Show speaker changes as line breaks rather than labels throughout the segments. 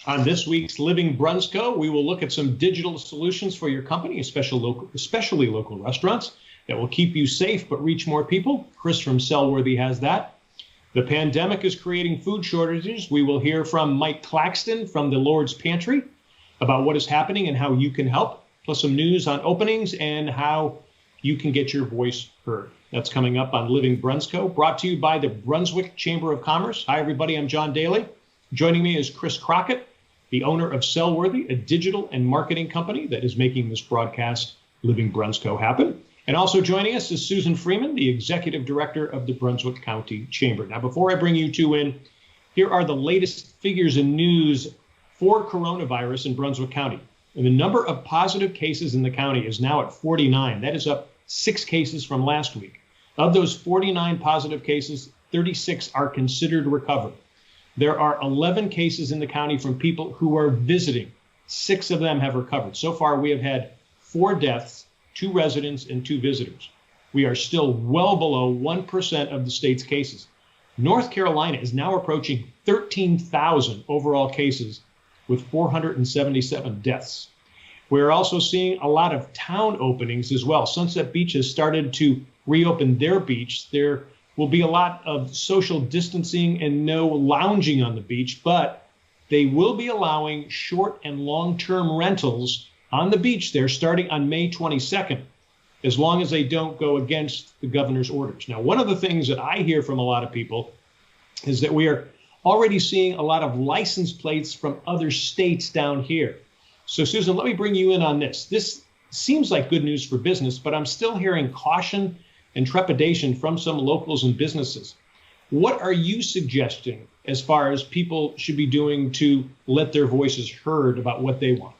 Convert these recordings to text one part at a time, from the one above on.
On this week's Living Brunsco, we will look at some digital solutions for your company, especially local restaurants, that will keep you safe but reach more people. Chris from Sellworthy has that. The pandemic is creating food shortages. We will hear from Mike Claxton from the Lord's Pantry about what is happening and how you can help, plus some news on openings and how you can get your voice heard. That's coming up on Living Brunsco, brought to you by the Brunswick Chamber of Commerce. Hi, everybody. I'm John Daly. Joining me is Chris Crockett, the owner of Sellworthy, a digital and marketing company that is making this broadcast, Living Brunsco, happen. And also joining us is Susan Freeman, the executive director of the Brunswick County Chamber. Now, before I bring you two in, here are the latest figures and news for coronavirus in Brunswick County. And the number of positive cases in the county is now at 49. That is up 6 cases from last week. Of those 49 positive cases, 36 are considered recovered. There are 11 cases in the county from people who are visiting. 6 of them have recovered. So far, we have had 4 deaths, 2 residents and 2 visitors. We are still well below 1% of the state's cases. North Carolina is now approaching 13,000 overall cases with 477 deaths. We're also seeing a lot of town openings as well. Sunset Beach has started to reopen their beach. There will be a lot of social distancing and no lounging on the beach, but they will be allowing short and long-term rentals on the beach there starting on May 22nd, as long as they don't go against the governor's orders. Now, one of the things that I hear from a lot of people is that we are already seeing a lot of license plates from other states down here. So, Susan, let me bring you in on this. This seems like good news for business, but I'm still hearing caution and trepidation from some locals and businesses. What are you suggesting as far as people should be doing to let their voices heard about what they want?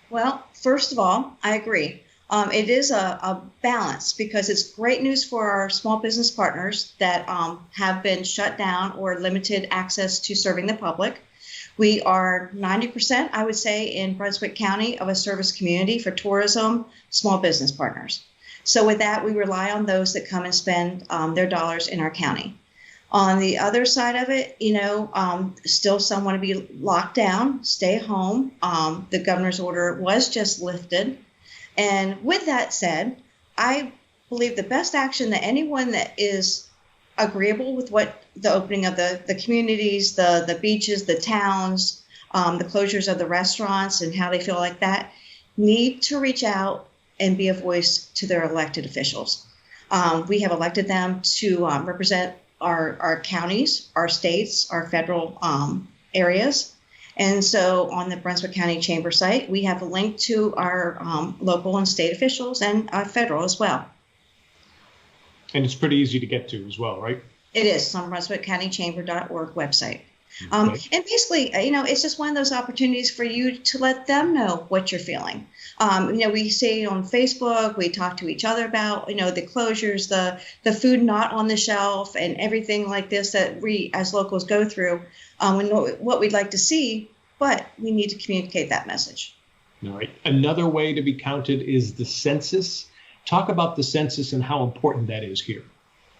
Well, first of all, I agree. It is a balance because it's great news for our small business partners that have been shut down or limited access to serving the public. We are 90%, I would say, in Brunswick County of a service community for tourism, small business partners. So with that, we rely on those that come and spend their dollars in our county. On the other side of it, still some want to be locked down, stay home. The governor's order was just lifted. And with that said, I believe the best action that anyone that is agreeable with what the opening of the communities, the beaches, the towns, the closures of the restaurants and how they feel like that, need to reach out and be a voice to their elected officials. We have elected them to represent our counties, our states, our federal areas. And so on the Brunswick County Chamber site, we have a link to our local and state officials and federal as well.
And it's pretty easy to get to as well, right?
It is on BrunswickCountyChamber.org website.
Okay.
And basically, it's just one of those opportunities for you to let them know what you're feeling. We say on Facebook, we talk to each other about, the closures, the food not on the shelf and everything like this that we as locals go through and what we'd like to see, but we need to communicate that message.
All right. Another way to be counted is the census. Talk about the census and how important that is here.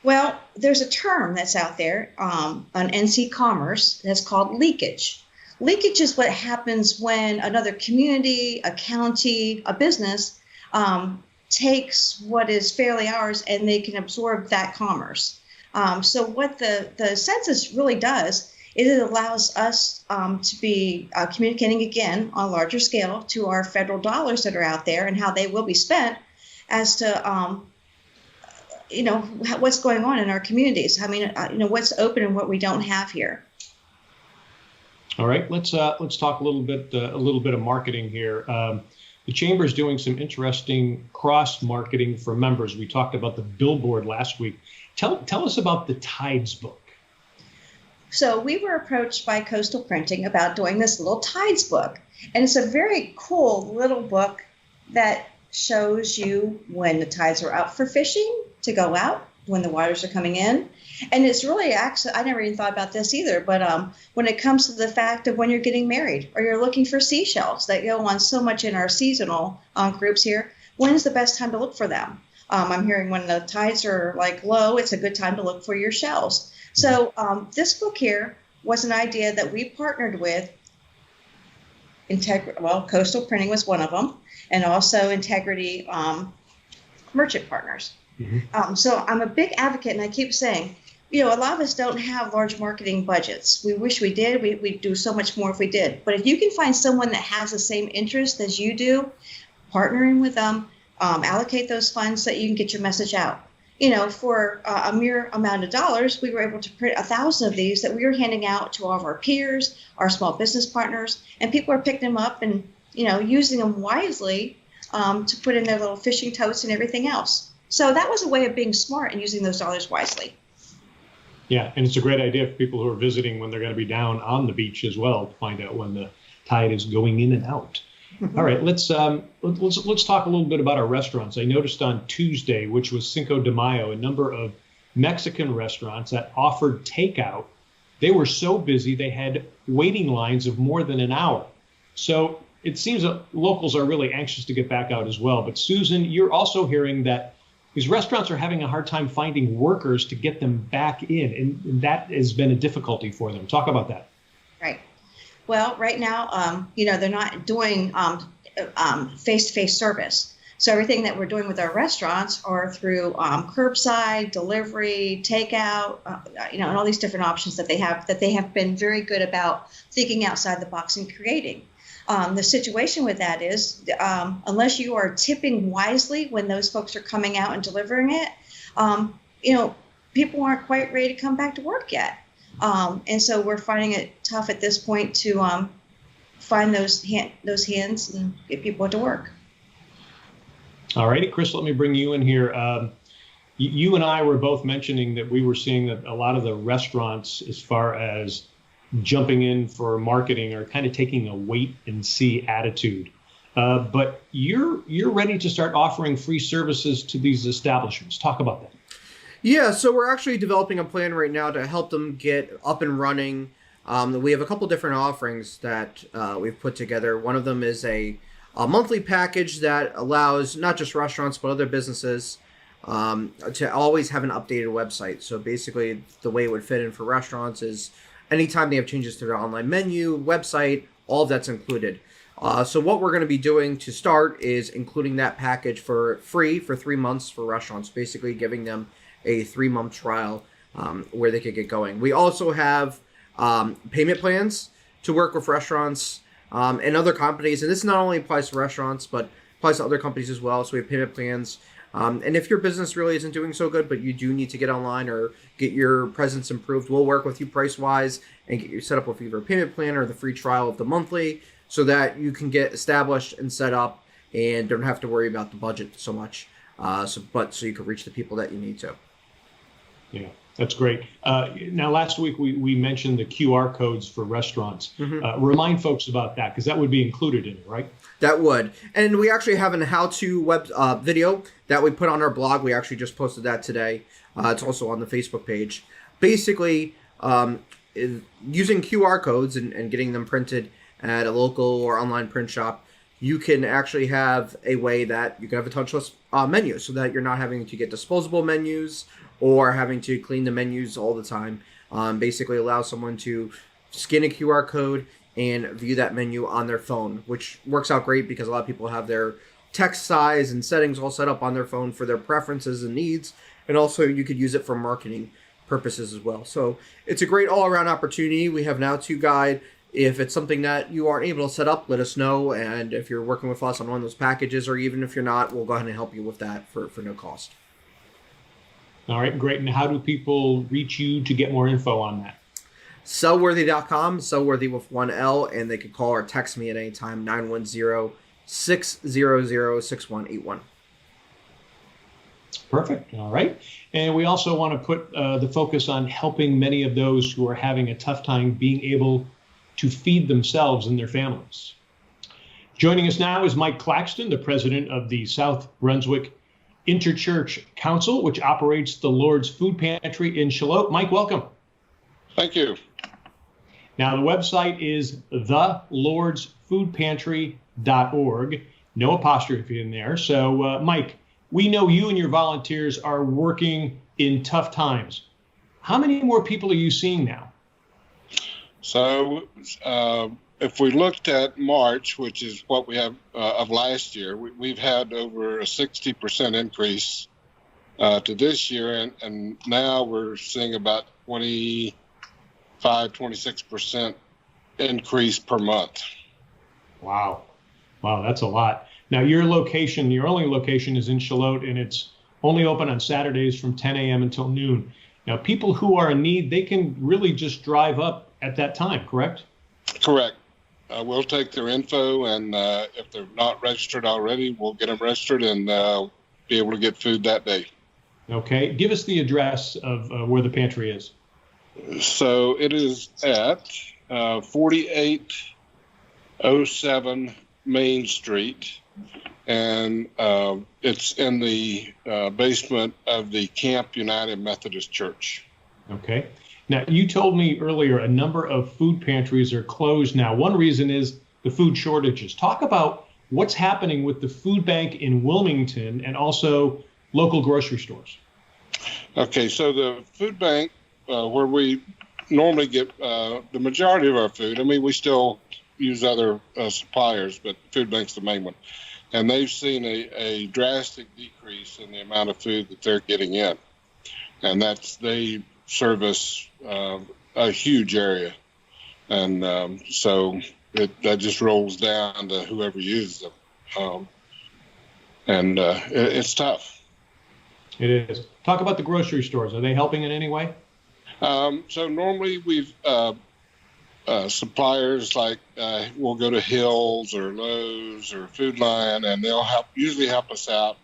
Well, there's a term that's out there on NC Commerce that's called leakage. Leakage is what happens when another community, a county, a business takes what is fairly ours and they can absorb that commerce. So what the census really does is it allows us to be communicating again on a larger scale to our federal dollars that are out there and how they will be spent as to what's going on in our communities. I mean, what's open and what we don't have here.
All right, let's talk a little bit of marketing here. The chamber is doing some interesting cross marketing for members. We talked about the billboard last week. Tell us about the Tides book.
So we were approached by Coastal Printing about doing this little Tides book, and it's a very cool little book that shows you when the tides are out for fishing to go out, when the waters are coming in. And it's really actually, I never even thought about this either, but when it comes to the fact of when you're getting married or you're looking for seashells that go on so much in our seasonal groups here, when's the best time to look for them? I'm hearing when the tides are like low, it's a good time to look for your shells. So this book here was an idea that we partnered with Coastal Printing was one of them, and also Integrity Merchant Partners. So I'm a big advocate, and I keep saying, a lot of us don't have large marketing budgets. We wish we did. We'd do so much more if we did. But if you can find someone that has the same interest as you do, partnering with them, allocate those funds so that you can get your message out. For a mere amount of dollars, we were able to print 1,000 of these that we were handing out to all of our peers, our small business partners, and people are picking them up and, using them wisely to put in their little fishing totes and everything else. So that was a way of being smart and using those dollars wisely.
Yeah, and it's a great idea for people who are visiting when they're going to be down on the beach as well to find out when the tide is going in and out. All right, let's talk a little bit about our restaurants. I noticed on Tuesday, which was Cinco de Mayo, a number of Mexican restaurants that offered takeout. They were so busy they had waiting lines of more than an hour. So it seems that locals are really anxious to get back out as well. But Susan, you're also hearing that these restaurants are having a hard time finding workers to get them back in, and that has been a difficulty for them. Talk about that.
Right. Well, right now, they're not doing face-to-face service. So everything that we're doing with our restaurants are through curbside, delivery, takeout, and all these different options that they have been very good about thinking outside the box and creating. The situation with that is, unless you are tipping wisely when those folks are coming out and delivering it, people aren't quite ready to come back to work yet. And so we're finding it tough at this point to find those hands and get people to work.
All righty, Chris, let me bring you in here. You and I were both mentioning that we were seeing that a lot of the restaurants, as far as jumping in for marketing, are kind of taking a wait and see attitude. But you're ready to start offering free services to these establishments. Talk about that.
Yeah, so we're actually developing a plan right now to help them get up and running. We have a couple different offerings that we've put together. One of them is a monthly package that allows not just restaurants but other businesses to always have an updated website. So basically the way it would fit in for restaurants is anytime they have changes to their online menu, website, all of that's included. So what we're going to be doing to start is including that package for free for 3 months for restaurants, basically giving them a 3-month trial where they could get going. We also have payment plans to work with restaurants and other companies. And this not only applies to restaurants, but applies to other companies as well. So we have payment plans. And if your business really isn't doing so good, but you do need to get online or get your presence improved, we'll work with you price-wise and get you set up with either a payment plan or the free trial of the monthly so that you can get established and set up and don't have to worry about the budget so much, so you can reach the people that you need to.
Yeah, that's great. Now, last week we mentioned the QR codes for restaurants. Remind folks about that, because that would be included in it, right? That
would. And we actually have a how-to web video that we put on our blog. We actually just posted that today. It's also on the Facebook page. Basically, using QR codes and getting them printed at a local or online print shop, you can actually have a way that you can have a touchless menu so that you're not having to get disposable menus or having to clean the menus all the time. Basically allow someone to scan a QR code and view that menu on their phone, which works out great because a lot of people have their text size and settings all set up on their phone for their preferences and needs. And also you could use it for marketing purposes as well. So it's a great all-around opportunity. We have an how-to guide. If it's something that you aren't able to set up, let us know. And if you're working with us on one of those packages, or even if you're not, we'll go ahead and help you with that for no cost.
All right, great. And how do people reach you to get more info on that?
Sellworthy.com, Sellworthy with one L, and they can call or text me at any time, 910-600-6181.
Perfect. All right. And we also want to put the focus on helping many of those who are having a tough time being able to feed themselves and their families. Joining us now is Mike Claxton, the president of the South Brunswick Interchurch Council, which operates the Lord's Food Pantry in Shallotte. Mike, welcome.
Thank you.
Now, the website is thelordsfoodpantry.org. No apostrophe in there. So, Mike, we know you and your volunteers are working in tough times. How many more people are you seeing now?
So if we looked at March, which is what we have of last year, we've had over a 60% increase to this year, and now we're seeing about 26% increase per month.
Wow. Wow, that's a lot. Now, your only location is in Charlotte, and it's only open on Saturdays from 10 a.m. until noon. Now, people who are in need, they can really just drive up at that time, correct?
Correct. We'll take their info, and if they're not registered already, we'll get them registered and be able to get food that day.
Okay. Give us the address of where the pantry is.
So it is at 4807 Main Street, and it's in the basement of the Camp United Methodist Church.
Okay. Now, you told me earlier a number of food pantries are closed now. One reason is the food shortages. Talk about what's happening with the food bank in Wilmington and also local grocery stores.
Okay, so the food bank, where we normally get the majority of our food, I mean, we still use other suppliers, but food bank's the main one. And they've seen a drastic decrease in the amount of food that they're getting in. And they service a huge area. And so that just rolls down to whoever uses them. It's tough.
It is. Talk about the grocery stores. Are they helping in any way?
So normally we've suppliers like we'll go to Hills or Lowe's or Food Lion, and they'll usually help us out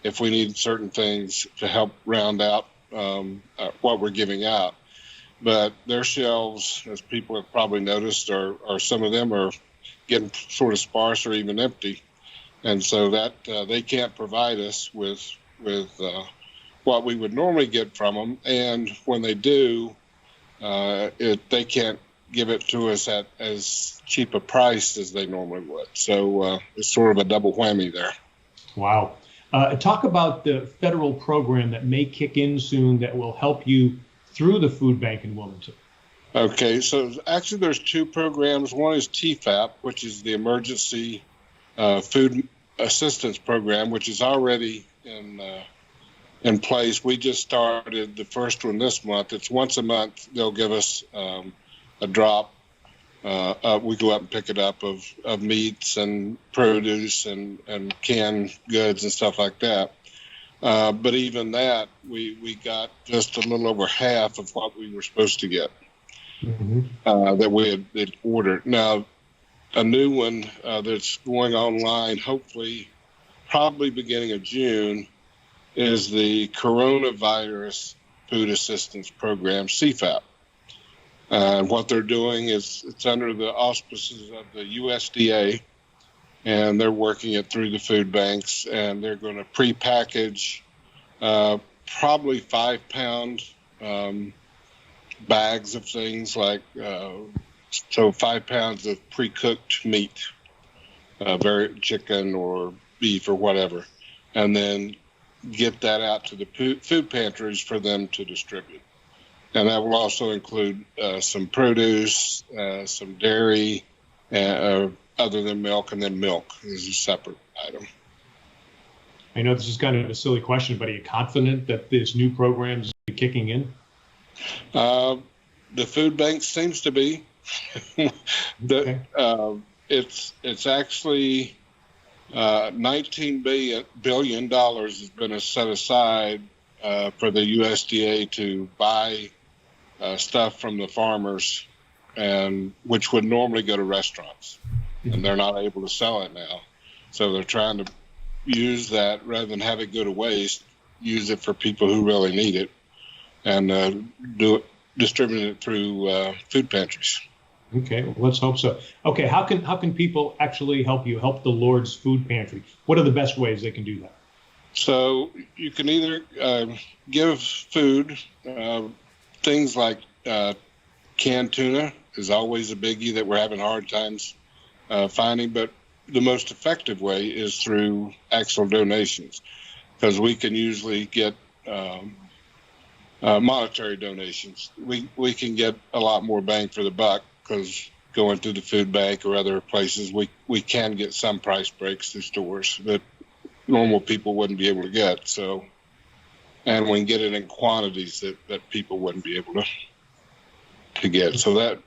if we need certain things to help round out what we're giving out. But their shelves, as people have probably noticed, are some of them are getting sort of sparse or even empty, and so that they can't provide us with what we would normally get from them, and when they do, they can't give it to us at as cheap a price as they normally would. So it's sort of a double whammy there.
Wow. Talk about the federal program that may kick in soon that will help you through the food bank in Wilmington.
Okay, so actually there's two programs. One is TFAP, which is the Emergency Food Assistance Program, which is already in place. We just started the first one this month. It's once a month. They'll give us a drop. We go up and pick it up of meats and produce and canned goods and stuff like that. But even that, we got just a little over half of what we were supposed to get that we had ordered. Now, a new one that's going online, hopefully, probably beginning of June, is the Coronavirus Food Assistance Program, CFAP. What they're doing is it's under the auspices of the USDA, and they're working it through the food banks, and they're going to pre-package probably 5-pound bags of things like, so 5 pounds of pre-cooked meat, chicken or beef or whatever, and then get that out to the food pantries for them to distribute. And that will also include some produce, some dairy, other than milk, and then milk is a separate item.
I know this is kind of a silly question, but are you confident that this new program is kicking in?
The food bank seems to be.
Okay.
It's actually $19 billion has been set aside for the USDA to buy stuff from the farmers, and which would normally go to restaurants, and they're not able to sell it now. So they're trying to use that rather than have it go to waste, use it for people who really need it, and distribute it through food pantries.
Okay, well, let's hope so. Okay, how can people actually help the Lord's Food Pantry? What are the best ways they can do that?
So you can either give food, things like canned tuna is always a biggie that we're having hard times finding, but the most effective way is through actual donations, because we can usually get monetary donations. We can get a lot more bang for the buck because going to the food bank or other places, we can get some price breaks through stores that normal people wouldn't be able to get. So, and we can get it in quantities that people wouldn't be able to get. So that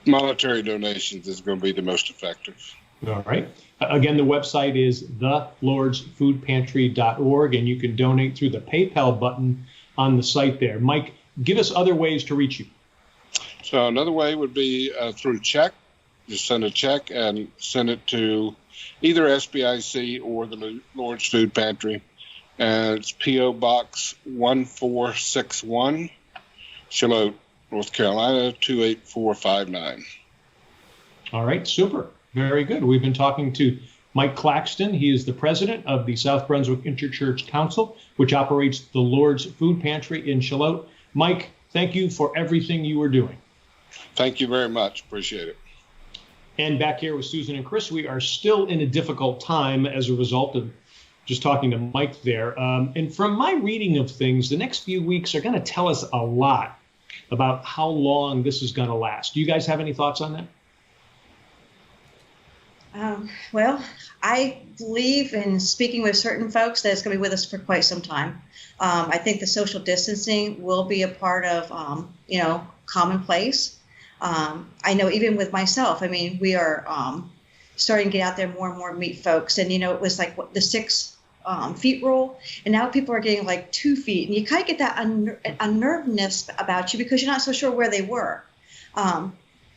monetary donations is going to be the most effective.
All right. Again, the website is thelordsfoodpantry.org, and you can donate through the PayPal button on the site there. Mike, give us other ways to reach you.
So another way would be through check. Just send a check and send it to either SBIC or the Lord's Food Pantry. And it's P.O. Box 1461, Charlotte, North Carolina, 28459.
All right, super. Very good. We've been talking to Mike Claxton. He is the president of the South Brunswick Interchurch Council, which operates the Lord's Food Pantry in Charlotte. Mike, thank you for everything you are doing.
Thank you very much. Appreciate it.
And back here with Susan and Chris, we are still in a difficult time as a result of just talking to Mike there. And from my reading of things, the next few weeks are going to tell us a lot about how long this is going to last. Do you guys have any thoughts on that?
Well, I believe in speaking with certain folks that it's going to be with us for quite some time. I think the social distancing will be a part of, commonplace. I know even with myself, I mean, we are starting to get out there more and more, meet folks. And, it was like the 6 feet rule. And now people are getting like 2 feet. And you kind of get that unnervedness about you because you're not so sure where they were.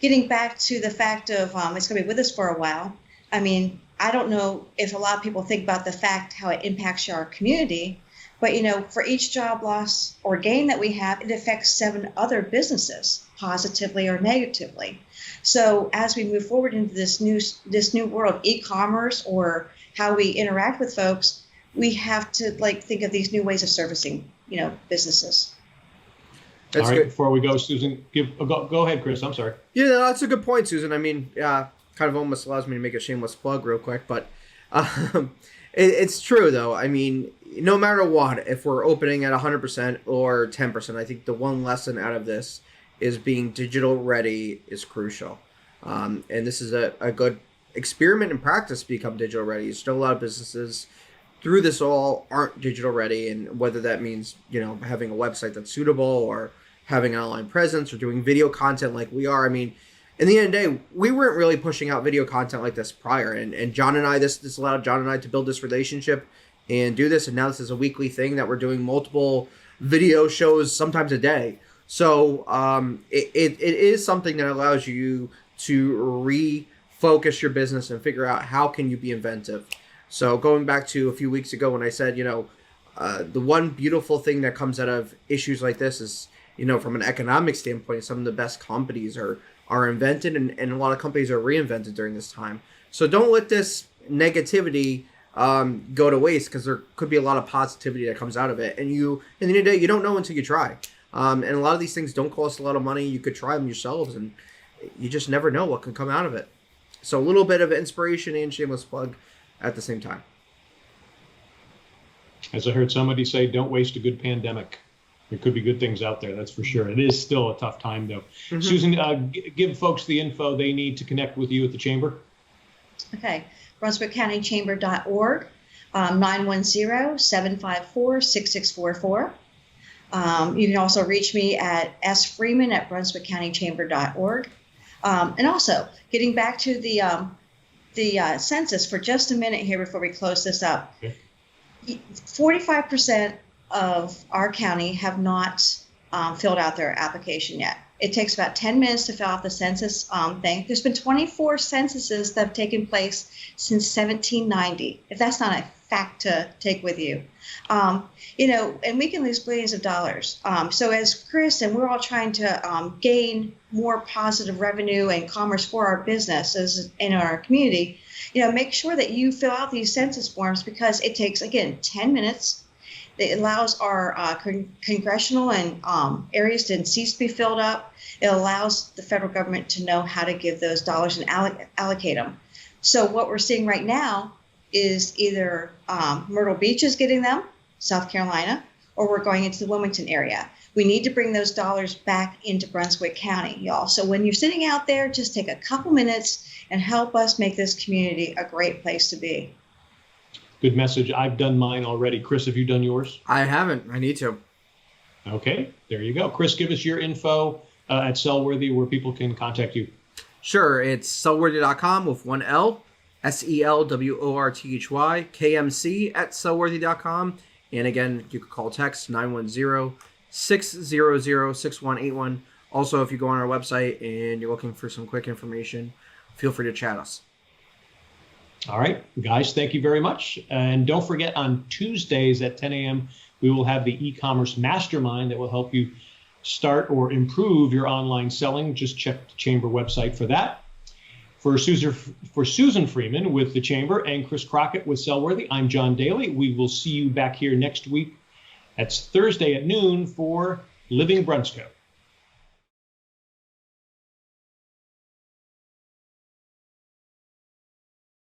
Getting back to the fact of it's going to be with us for a while. I mean, I don't know if a lot of people think about the fact how it impacts our community, but, for each job loss or gain that we have, it affects 7 other businesses positively or negatively. So as we move forward into this new world, e-commerce or how we interact with folks, we have to think of these new ways of servicing, businesses.
That's all right. Good. Before we go, Susan, go ahead, Chris. I'm sorry.
Yeah, no, that's a good point, Susan. I mean, kind of almost allows me to make a shameless plug real quick, but it's true, though. I mean, no matter what, if we're opening at 100% or 10%, I think the one lesson out of this is being digital ready is crucial. And this is a good experiment and practice to become digital ready. Still a lot of businesses through this all aren't digital ready, and whether that means, having a website that's suitable or having an online presence or doing video content like we are. I mean, in the end of the day, we weren't really pushing out video content like this prior. And John and I, this allowed John and I to build this relationship and do this. And now this is a weekly thing that we're doing multiple video shows, sometimes a day. So it is something that allows you to refocus your business and figure out how can you be inventive. So going back to a few weeks ago when I said, the one beautiful thing that comes out of issues like this is, from an economic standpoint, some of the best companies are invented and a lot of companies are reinvented during this time. So don't let this negativity go to waste, because there could be a lot of positivity that comes out of it. And in the end of the day, you don't know until you try. And a lot of these things don't cost a lot of money. You could try them yourselves and you just never know what can come out of it. So a little bit of inspiration and shameless plug at the same time.
As I heard somebody say, don't waste a good pandemic. There could be good things out there, that's for sure. It is still a tough time, though. Mm-hmm. Susan, give folks the info they need to connect with you at the Chamber.
Okay. BrunswickCountyChamber.org, 910-754-6644. You can also reach me at sfreeman@BrunswickCountyChamber.org. And also, getting back to the census for just a minute here before we close this up. Okay. 45% of our county have not filled out their application yet. It takes about 10 minutes to fill out the census thing. There's been 24 censuses that have taken place since 1790. If that's not a fact to take with you, and we can lose billions of dollars. So as Chris and we're all trying to gain more positive revenue and commerce for our businesses in our community, make sure that you fill out these census forms, because it takes, again, 10 minutes. It allows our congressional and areas to cease to be filled up. It allows the federal government to know how to give those dollars and allocate them. So what we're seeing right now is either Myrtle Beach is getting them, South Carolina, or we're going into the Wilmington area. We need to bring those dollars back into Brunswick County, y'all. So when you're sitting out there, just take a couple minutes and help us make this community a great place to be.
Good message. I've done mine already. Chris, have you done yours?
I haven't. I need to.
Okay, there you go. Chris, give us your info at Sellworthy where people can contact you.
Sure, it's sellworthy.com with one L, SELWORTHY, KMC at sellworthy.com. And again, you can call text 910-600-6181. Also, if you go on our website and you're looking for some quick information, feel free to chat us.
All right, guys, thank you very much. And don't forget, on Tuesdays at 10 a.m., we will have the e-commerce mastermind that will help you start or improve your online selling. Just check the Chamber website for that. For Susan Freeman with the Chamber and Chris Crockett with Sellworthy, I'm John Daly. We will see you back here next week. That's Thursday at noon for Living Brunsco.